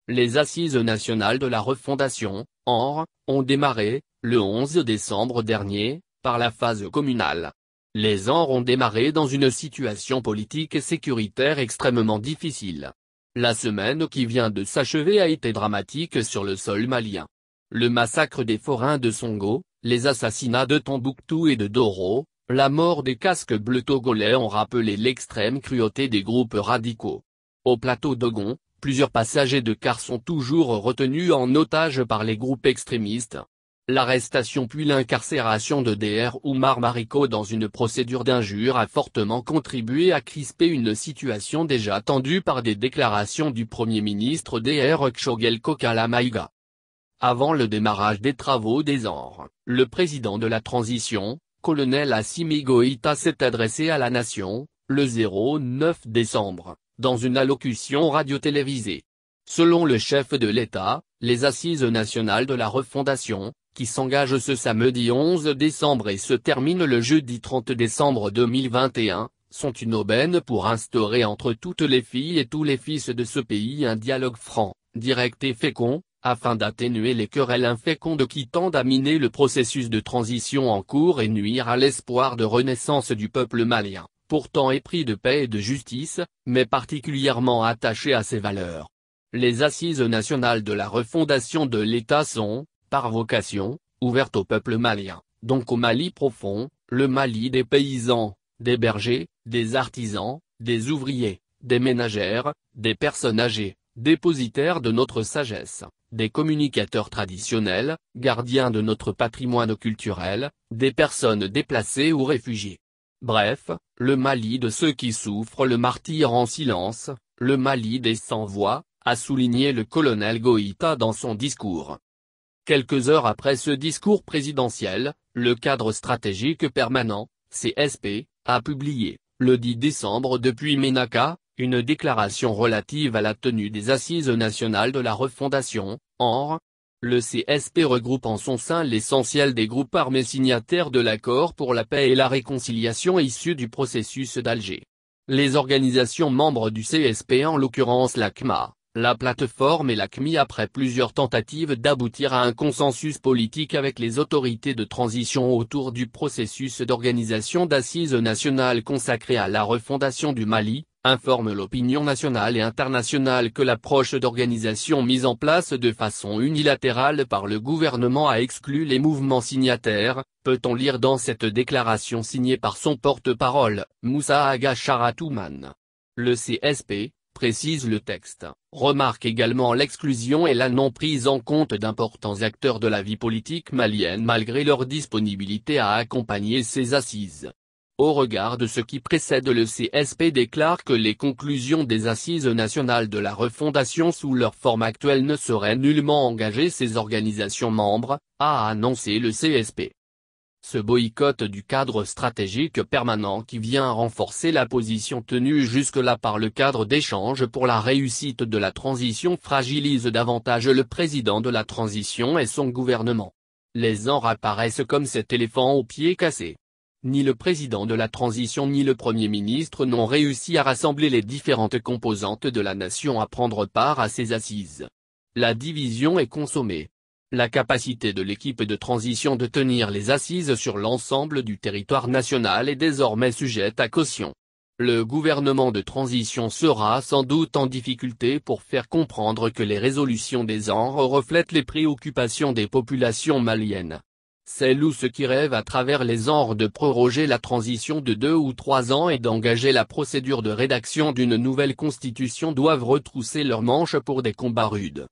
Les Assises nationales de la refondation, ANR, ont démarré, le 11 décembre dernier, par la phase communale. Les ANR ont démarré dans une situation politique et sécuritaire extrêmement difficile. La semaine qui vient de s'achever a été dramatique sur le sol malien. Le massacre des forains de Songo, les assassinats de Tombouctou et de Doro, la mort des casques bleus togolais ont rappelé l'extrême cruauté des groupes radicaux. Au plateau d'Ogon, plusieurs passagers de car sont toujours retenus en otage par les groupes extrémistes. L'arrestation puis l'incarcération de Dr Oumar Mariko dans une procédure d'injure a fortement contribué à crisper une situation déjà tendue par des déclarations du Premier ministre Dr Kshogel Kokala Maïga. Avant le démarrage des travaux des ANR, le président de la transition, colonel Assimi Goïta s'est adressé à la nation, le 9 décembre, dans une allocution radio-télévisée. Selon le chef de l'État, les Assises nationales de la refondation, qui s'engagent ce samedi 11 décembre et se terminent le jeudi 30 décembre 2021, sont une aubaine pour instaurer entre toutes les filles et tous les fils de ce pays un dialogue franc, direct et fécond, afin d'atténuer les querelles infécondes qui tendent à miner le processus de transition en cours et nuire à l'espoir de renaissance du peuple malien, pourtant épris de paix et de justice, mais particulièrement attaché à ses valeurs. Les Assises nationales de la refondation de l'État sont, par vocation, ouvertes au peuple malien, donc au Mali profond, le Mali des paysans, des bergers, des artisans, des ouvriers, des ménagères, des personnes âgées, dépositaires de notre sagesse, des communicateurs traditionnels, gardiens de notre patrimoine culturel, des personnes déplacées ou réfugiées. Bref, le Mali de ceux qui souffrent le martyre en silence, le Mali des sans-voix, a souligné le colonel Goïta dans son discours. Quelques heures après ce discours présidentiel, le cadre stratégique permanent, CSP, a publié, le 10 décembre depuis Ménaka, une déclaration relative à la tenue des Assises nationales de la refondation, ANR. Le CSP regroupe en son sein l'essentiel des groupes armés signataires de l'accord pour la paix et la réconciliation issu du processus d'Alger. Les organisations membres du CSP, en l'occurrence l'ACMA, la plateforme et l'ACMI, après plusieurs tentatives d'aboutir à un consensus politique avec les autorités de transition autour du processus d'organisation d'assises nationales consacré à la refondation du Mali, informent l'opinion nationale et internationale que l'approche d'organisation mise en place de façon unilatérale par le gouvernement a exclu les mouvements signataires, peut-on lire dans cette déclaration signée par son porte-parole, Moussa Aga Charatouman. Le CSP, précise le texte, remarque également l'exclusion et la non prise en compte d'importants acteurs de la vie politique malienne malgré leur disponibilité à accompagner ces assises. Au regard de ce qui précède, le CSP déclare que les conclusions des Assises nationales de la refondation sous leur forme actuelle ne sauraient nullement engager ces organisations membres, a annoncé le CSP. Ce boycott du cadre stratégique permanent qui vient renforcer la position tenue jusque-là par le cadre d'échange pour la réussite de la transition fragilise davantage le président de la transition et son gouvernement. Les ANR apparaissent comme cet éléphant au pied cassé. Ni le président de la transition ni le Premier ministre n'ont réussi à rassembler les différentes composantes de la nation à prendre part à ces assises. La division est consommée. La capacité de l'équipe de transition de tenir les assises sur l'ensemble du territoire national est désormais sujette à caution. Le gouvernement de transition sera sans doute en difficulté pour faire comprendre que les résolutions des ANR reflètent les préoccupations des populations maliennes. Celles ou ceux qui rêvent à travers les ANR de proroger la transition de 2 ou 3 ans et d'engager la procédure de rédaction d'une nouvelle constitution doivent retrousser leurs manches pour des combats rudes.